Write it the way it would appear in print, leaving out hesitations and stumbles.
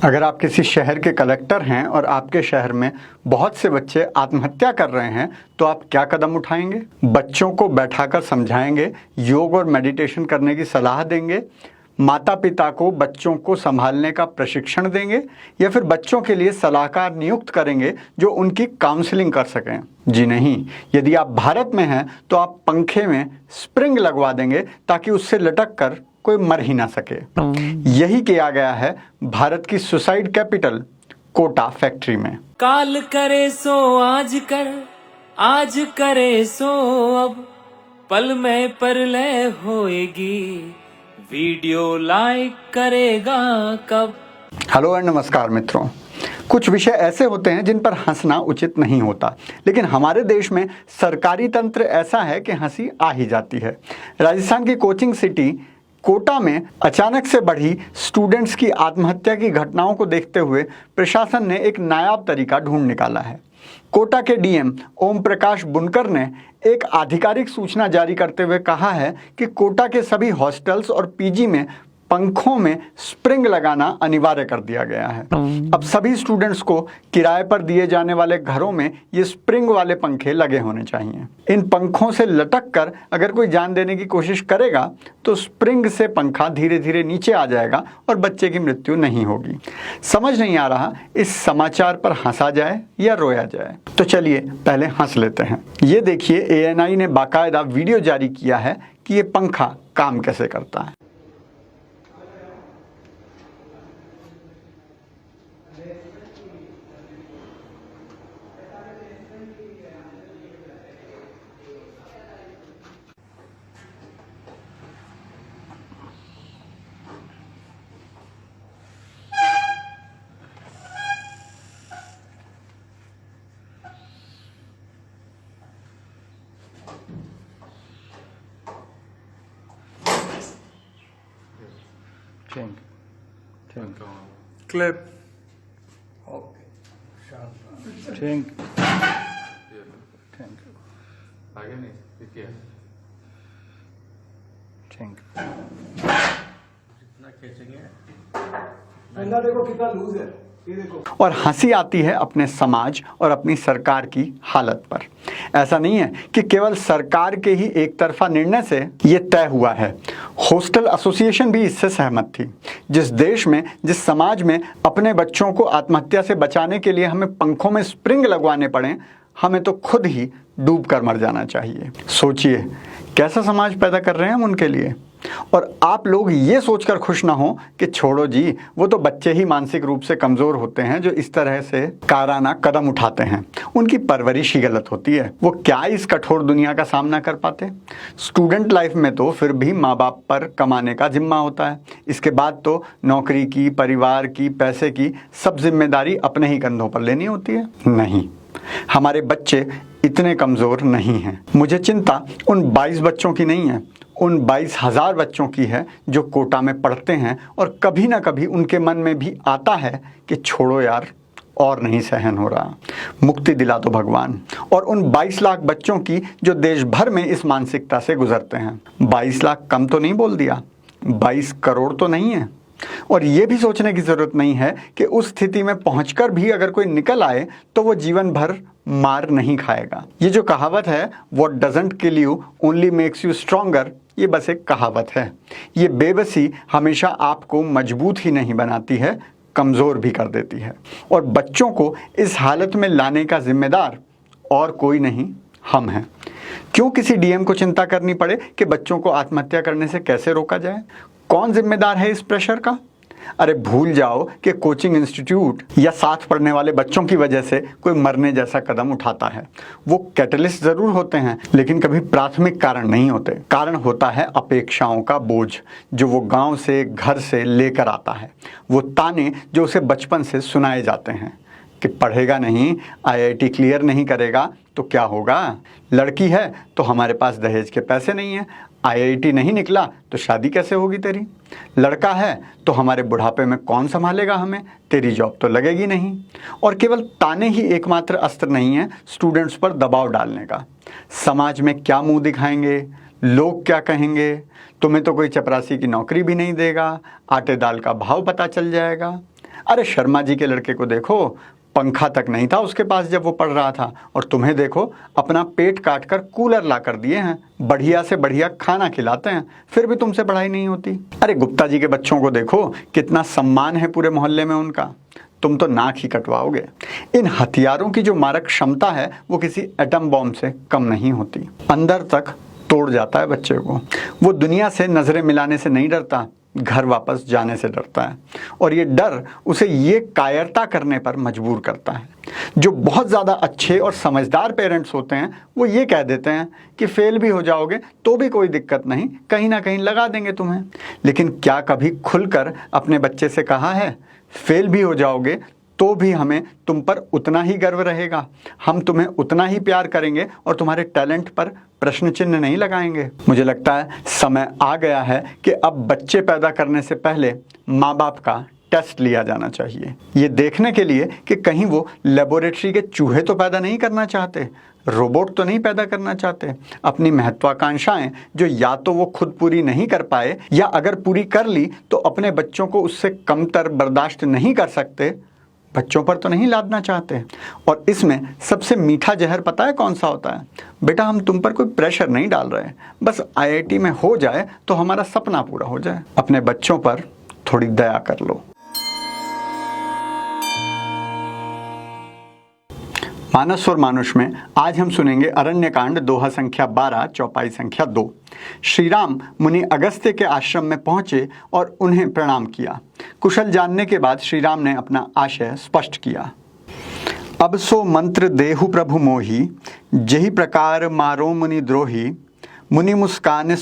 अगर आप किसी शहर के कलेक्टर हैं और आपके शहर में बहुत से बच्चे आत्महत्या कर रहे हैं तो आप क्या कदम उठाएंगे? बच्चों को बैठाकर समझाएंगे, योग और मेडिटेशन करने की सलाह देंगे, माता पिता को बच्चों को संभालने का प्रशिक्षण देंगे, या फिर बच्चों के लिए सलाहकार नियुक्त करेंगे जो उनकी काउंसलिंग कर सकें? जी नहीं, यदि आप भारत में हैं तो आप पंखे में स्प्रिंग लगवा देंगे ताकि उससे लटक कर कोई मर ही ना सके। यही किया गया है भारत की सुसाइड कैपिटल कोटा फैक्ट्री में। काल करे सो आज कर, आज करे सो अब, पल में परलय होएगी, वीडियो लाइक करेगा कब। हेलो और नमस्कार मित्रों। कुछ विषय ऐसे होते हैं जिन पर हंसना उचित नहीं होता, लेकिन हमारे देश में सरकारी तंत्र ऐसा है कि हंसी आ ही जाती है। राजस्थान की कोचिंग सिटी कोटा में अचानक से बढ़ी स्टूडेंट्स की आत्महत्या की घटनाओं को देखते हुए प्रशासन ने एक नायाब तरीका ढूंढ निकाला है। कोटा के डीएम ओम प्रकाश बुनकर ने एक आधिकारिक सूचना जारी करते हुए कहा है कि कोटा के सभी हॉस्टल्स और पीजी में पंखों में स्प्रिंग लगाना अनिवार्य कर दिया गया है। अब सभी स्टूडेंट्स को किराए पर दिए जाने वाले घरों में ये स्प्रिंग वाले पंखे लगे होने चाहिए। इन पंखों से लटक कर अगर कोई जान देने की कोशिश करेगा तो स्प्रिंग से पंखा धीरे धीरे नीचे आ जाएगा और बच्चे की मृत्यु नहीं होगी। समझ नहीं आ रहा इस समाचार पर हंसा जाए या रोया जाए। तो चलिए पहले हंस लेते हैं। ये देखिए, ANI ने बाकायदा वीडियो जारी किया है कि ये पंखा काम कैसे करता है। Clip. आगे नहीं देखिए जितना खींचेंगे बंदा देखो कितना लूज है, ये देखो। और हंसी आती है अपने समाज और अपनी सरकार की हालत पर। ऐसा नहीं है कि केवल सरकार के ही एक तरफा निर्णय से ये तय हुआ है। हॉस्टल एसोसिएशन भी इससे सहमत थी। जिस देश में, जिस समाज में अपने बच्चों को आत्महत्या से बचाने के लिए हमें पंखों में स्प्रिंग लगवाने पड़े, हमें तो खुद ही डूब कर मर जाना चाहिए। सोचिए कैसा समाज पैदा कर रहे हैं हम उनके लिए। और आप लोग ये सोचकर खुश ना हो कि छोड़ो जी, वो तो बच्चे ही मानसिक रूप से कमजोर होते हैं जो इस तरह से काराना कदम उठाते हैं। उनकी परवरिश ही गलत होती है। वो क्या इस कठोर दुनिया का सामना कर पाते? स्टूडेंट लाइफ में तो फिर भी माँ बाप पर कमाने का जिम्मा होता है। इसके बाद तो नौकरी की, परिवार की, पैसे की सब जिम्मेदारी अपने ही कंधों पर लेनी होती है। नहीं, हमारे बच्चे इतने कमजोर नहीं हैं। मुझे चिंता उन 22 बच्चों की नहीं है, उन 22,000 बच्चों की है जो कोटा में पढ़ते हैं और कभी ना कभी उनके मन में भी आता है कि छोड़ो यार, और नहीं सहन हो रहा, मुक्ति दिला दो भगवान। और उन 22 लाख बच्चों की जो देश भर में इस मानसिकता से गुजरते हैं। 22 लाख कम तो नहीं बोल दिया, 22 करोड़ तो नहीं है। और ये भी सोचने की जरूरत नहीं है कि उस स्थिति में पहुंचकर भी अगर कोई निकल आए तो वो जीवन भर मार नहीं खाएगा। ये जो कहावत है, what doesn't kill you only makes you stronger, ये बस एक कहावत है। ये बेबसी हमेशा आपको मजबूत ही नहीं बनाती है, कमजोर भी कर देती है। और बच्चों को इस हालत में लाने का जिम्मेदार और कोई नहीं, हम हैं। क्यों किसी डीएम को चिंता करनी पड़े कि बच्चों को आत्महत्या करने से कैसे रोका जाए? कौन जिम्मेदार है इस प्रेशर का? अरे भूल जाओ कि कोचिंग इंस्टीट्यूट या साथ पढ़ने वाले बच्चों की वजह से कोई मरने जैसा कदम उठाता है। वो कैटलिस्ट जरूर होते हैं, लेकिन कभी प्राथमिक कारण नहीं होते। कारण होता है अपेक्षाओं का बोझ जो वो गांव से, घर से लेकर आता है। वो ताने जो उसे बचपन से सुनाए जाते हैं कि पढ़ेगा नहीं, IIT क्लियर नहीं करेगा तो क्या होगा? लड़की है तो हमारे पास दहेज के पैसे नहीं हैं, IIT नहीं निकला तो शादी कैसे होगी तेरी? लड़का है तो हमारे बुढ़ापे में कौन संभालेगा हमें? तेरी जॉब तो लगेगी नहीं। और केवल ताने ही एकमात्र अस्त्र नहीं है स्टूडेंट्स पर दबाव डालने का। समाज में क्या मुंह दिखाएंगे, लोग क्या कहेंगे, तुम्हें तो कोई चपरासी की नौकरी भी नहीं देगा, आटे दाल का भाव पता चल जाएगा। अरे शर्मा जी के लड़के को देखो, पंखा तक नहीं था उसके पास जब वो पढ़ रहा था, और तुम्हें देखो अपना पेट काट कर कूलर ला कर दिए हैं, बढ़िया से बढ़िया खाना खिलाते हैं, फिर भी तुमसे पढ़ाई नहीं होती। अरे गुप्ता जी के बच्चों को देखो, कितना सम्मान है पूरे मोहल्ले में उनका, तुम तो नाक ही कटवाओगे। इन हथियारों की जो मारक क्षमता है वो किसी एटम बॉम्ब से कम नहीं होती, अंदर तक तोड़ जाता है बच्चे को। वो दुनिया से नजरें मिलाने से नहीं डरता, घर वापस जाने से डरता है, और ये डर उसे ये कायरता करने पर मजबूर करता है। जो बहुत ज़्यादा अच्छे और समझदार पेरेंट्स होते हैं वो ये कह देते हैं कि फेल भी हो जाओगे तो भी कोई दिक्कत नहीं, कहीं ना कहीं लगा देंगे तुम्हें। लेकिन क्या कभी खुलकर अपने बच्चे से कहा है, फेल भी हो जाओगे तो भी हमें तुम पर उतना ही गर्व रहेगा, हम तुम्हें उतना ही प्यार करेंगे और तुम्हारे टैलेंट पर प्रश्न चिन्ह नहीं लगाएंगे। मुझे लगता है समय आ गया है कि अब बच्चे पैदा करने से पहले माँ बाप का टेस्ट लिया जाना चाहिए, ये देखने के लिए कि कहीं वो लेबोरेटरी के चूहे तो पैदा नहीं करना चाहते, रोबोट तो नहीं पैदा करना चाहते। अपनी महत्वाकांक्षाएं जो या तो वो खुद पूरी नहीं कर पाए या अगर पूरी कर ली तो अपने बच्चों को उससे कमतर बर्दाश्त नहीं कर सकते, बच्चों पर तो नहीं लादना चाहते। और इसमें सबसे मीठा जहर पता है कौन सा होता है? बेटा हम तुम पर कोई प्रेशर नहीं डाल रहे, बस आईआईटी में हो जाए तो हमारा सपना पूरा हो जाए। अपने बच्चों पर थोड़ी दया कर लो। मानस और मानुष में आज हम सुनेंगे अरण्यकांड दोहा संख्या 12 चौपाई संख्या 2। श्री राम मुनि अगस्त्य के आश्रम में पहुंचे और उन्हें प्रणाम किया। कुशल जानने के बाद श्री राम ने अपना आशय स्पष्ट किया। अब सो मंत्र देहु प्रभु मोहि, जेहि प्रकार मारो मुनि द्रोही, मुनि मुस्कान